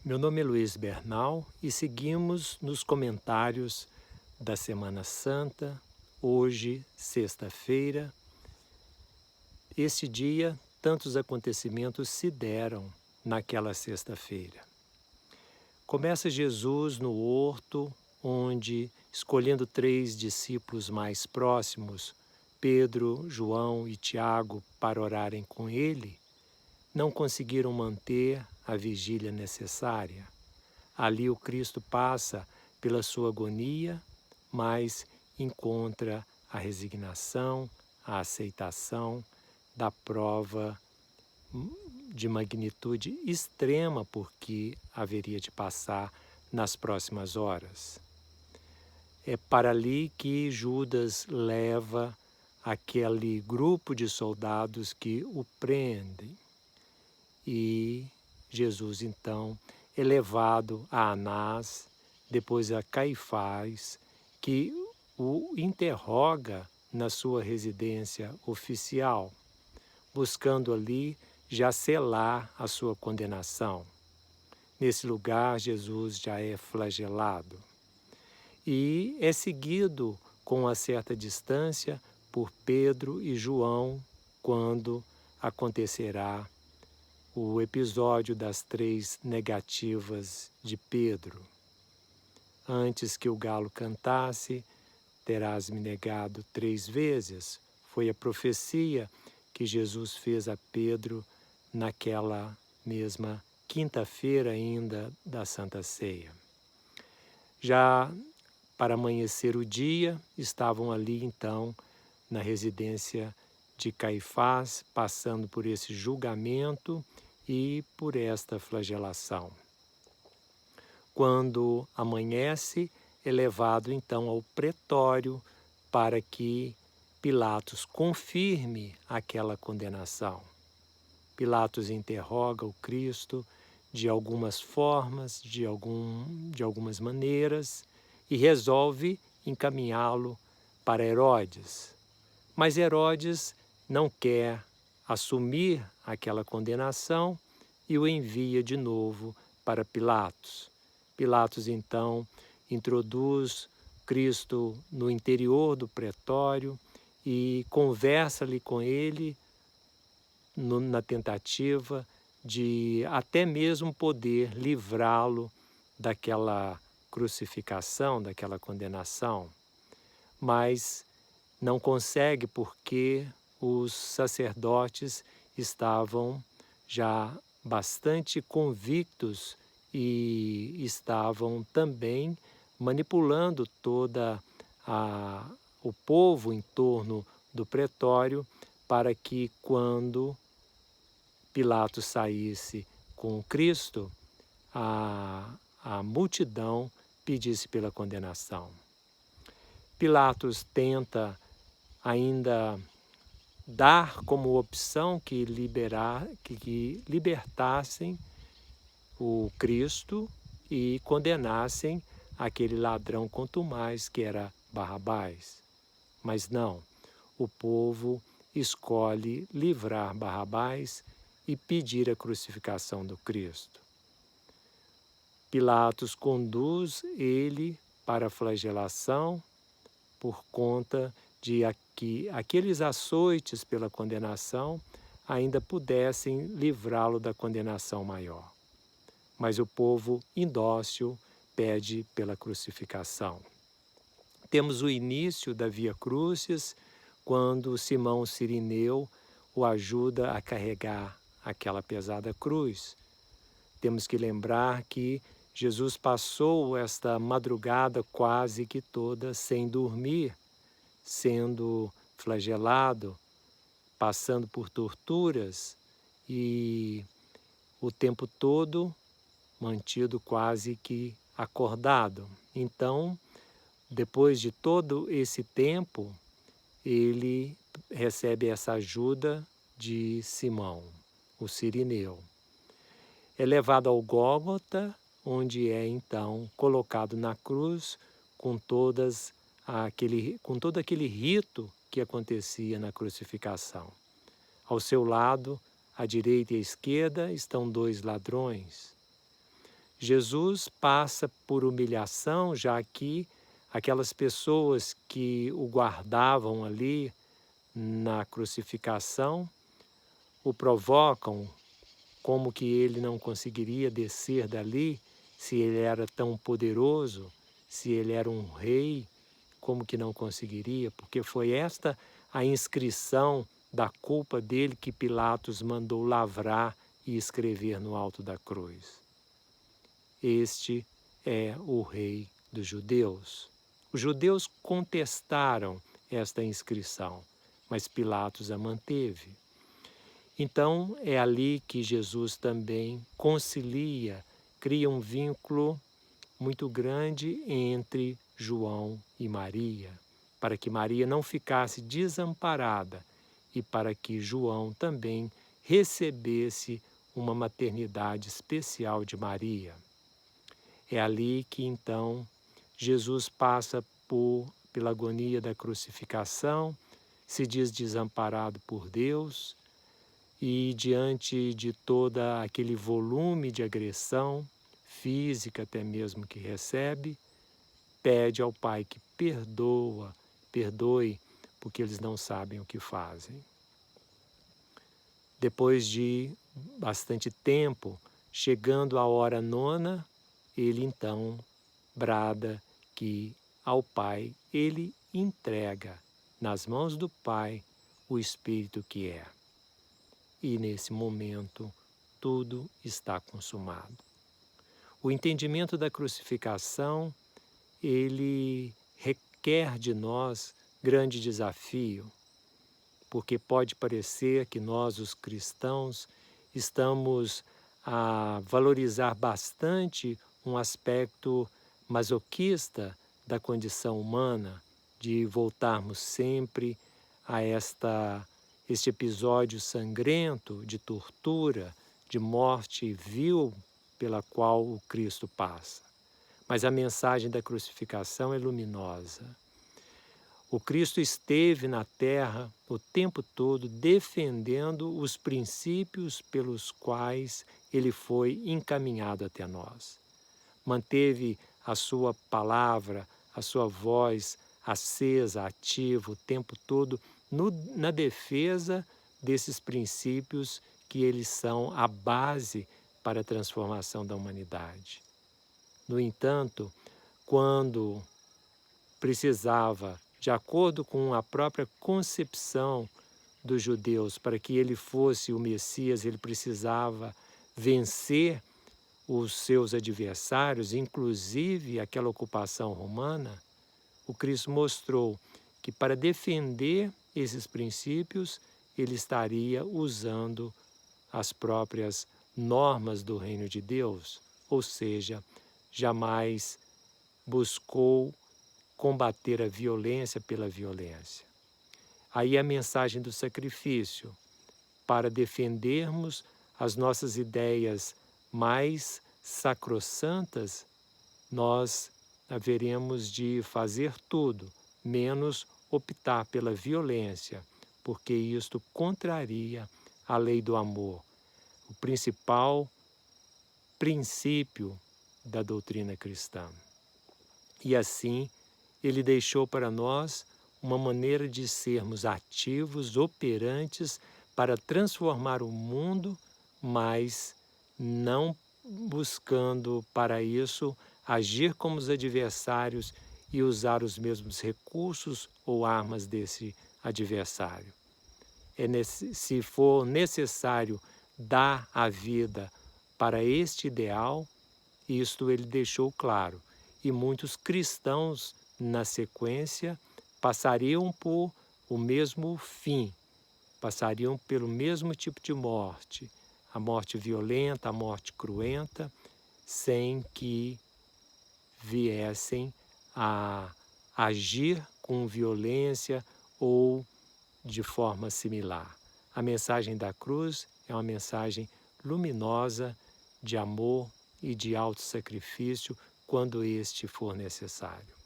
Meu nome é Luiz Bernal e seguimos nos comentários da Semana Santa, hoje, sexta-feira. Este dia, tantos acontecimentos se deram naquela sexta-feira. Começa Jesus no horto, onde, escolhendo 3 discípulos mais próximos, Pedro, João e Tiago, para orarem com ele, não conseguiram manter a vigília necessária. Ali o Cristo passa pela sua agonia, mas encontra a resignação, a aceitação da prova de magnitude extrema porque haveria de passar nas próximas horas. É para ali que Judas leva aquele grupo de soldados que o prendem. E Jesus, então, é levado a Anás, depois a Caifás, que o interroga na sua residência oficial, buscando ali já selar a sua condenação. Nesse lugar, Jesus já é flagelado e é seguido com uma certa distância por Pedro e João quando acontecerá o episódio das 3 negativas de Pedro. Antes que o galo cantasse, terás me negado 3 vezes. Foi a profecia que Jesus fez a Pedro naquela mesma quinta-feira ainda da Santa Ceia. Já para amanhecer o dia, estavam ali então na residência de Caifás, passando por esse julgamento e por esta flagelação. Quando amanhece, é levado então ao pretório para que Pilatos confirme aquela condenação. Pilatos interroga o Cristo de algumas formas, de algumas maneiras, e resolve encaminhá-lo para Herodes. Mas Herodes não quer assumir aquela condenação e o envia de novo para Pilatos. Pilatos, então, introduz Cristo no interior do pretório e conversa-lhe com ele na tentativa de até mesmo poder livrá-lo daquela crucificação, daquela condenação. Mas não consegue porque os sacerdotes estavam já bastante convictos e estavam também manipulando o povo em torno do pretório para que quando Pilatos saísse com Cristo, a multidão pedisse pela condenação. Pilatos tenta ainda dar como opção que libertassem o Cristo e condenassem aquele ladrão contumaz que era Barrabás. Mas não, o povo escolhe livrar Barrabás e pedir a crucificação do Cristo. Pilatos conduz ele para a flagelação por conta de que aqueles açoites pela condenação ainda pudessem livrá-lo da condenação maior. Mas o povo indócil pede pela crucificação. Temos o início da Via Crucis, quando Simão Cirineu o ajuda a carregar aquela pesada cruz. Temos que lembrar que Jesus passou esta madrugada quase que toda sem dormir, sendo flagelado, passando por torturas e o tempo todo mantido quase que acordado. Então, depois de todo esse tempo, ele recebe essa ajuda de Simão, o Cirineu. É levado ao Gólgota, onde é então colocado na cruz com todo aquele rito que acontecia na crucificação. Ao seu lado, à direita e à esquerda, estão 2 ladrões. Jesus passa por humilhação, já que aquelas pessoas que o guardavam ali na crucificação o provocam, como que ele não conseguiria descer dali, se ele era tão poderoso, se ele era um rei, como que não conseguiria? Porque foi esta a inscrição da culpa dele que Pilatos mandou lavrar e escrever no alto da cruz. Este é o rei dos judeus. Os judeus contestaram esta inscrição, mas Pilatos a manteve. Então é ali que Jesus também concilia, cria um vínculo muito grande entre João e Maria, para que Maria não ficasse desamparada e para que João também recebesse uma maternidade especial de Maria. É ali que então Jesus passa pela agonia da crucificação, se diz desamparado por Deus, e diante de todo aquele volume de agressão física até mesmo que recebe, pede ao Pai que perdoe, porque eles não sabem o que fazem. Depois de bastante tempo, chegando a hora nona, ele então brada que ao Pai ele entrega nas mãos do Pai o Espírito que é. E nesse momento tudo está consumado. O entendimento da crucificação, ele requer de nós grande desafio, porque pode parecer que nós, os cristãos, estamos a valorizar bastante um aspecto masoquista da condição humana, de voltarmos sempre a este episódio sangrento de tortura, de morte vil pela qual o Cristo passa. Mas a mensagem da crucificação é luminosa. O Cristo esteve na terra o tempo todo defendendo os princípios pelos quais ele foi encaminhado até nós. Manteve a sua palavra, a sua voz acesa, ativa o tempo todo na defesa desses princípios que eles são a base para a transformação da humanidade. No entanto, quando precisava, de acordo com a própria concepção dos judeus, para que ele fosse o Messias, ele precisava vencer os seus adversários, inclusive aquela ocupação romana. O Cristo mostrou que para defender esses princípios, ele estaria usando as próprias normas do reino de Deus, ou seja, jamais buscou combater a violência pela violência. Aí a mensagem do sacrifício, para defendermos as nossas ideias mais sacrossantas, nós haveremos de fazer tudo, menos optar pela violência, porque isto contraria a lei do amor, o principal princípio da doutrina cristã. E assim, ele deixou para nós uma maneira de sermos ativos, operantes, para transformar o mundo, mas não buscando para isso agir como os adversários e usar os mesmos recursos ou armas desse adversário. Se for necessário dar a vida para este ideal, isto ele deixou claro. E muitos cristãos, na sequência, passariam por o mesmo fim, passariam pelo mesmo tipo de morte, a morte violenta, a morte cruenta, sem que viessem a agir com violência ou de forma similar. A mensagem da cruz é uma mensagem luminosa de amor e de autossacrifício quando este for necessário.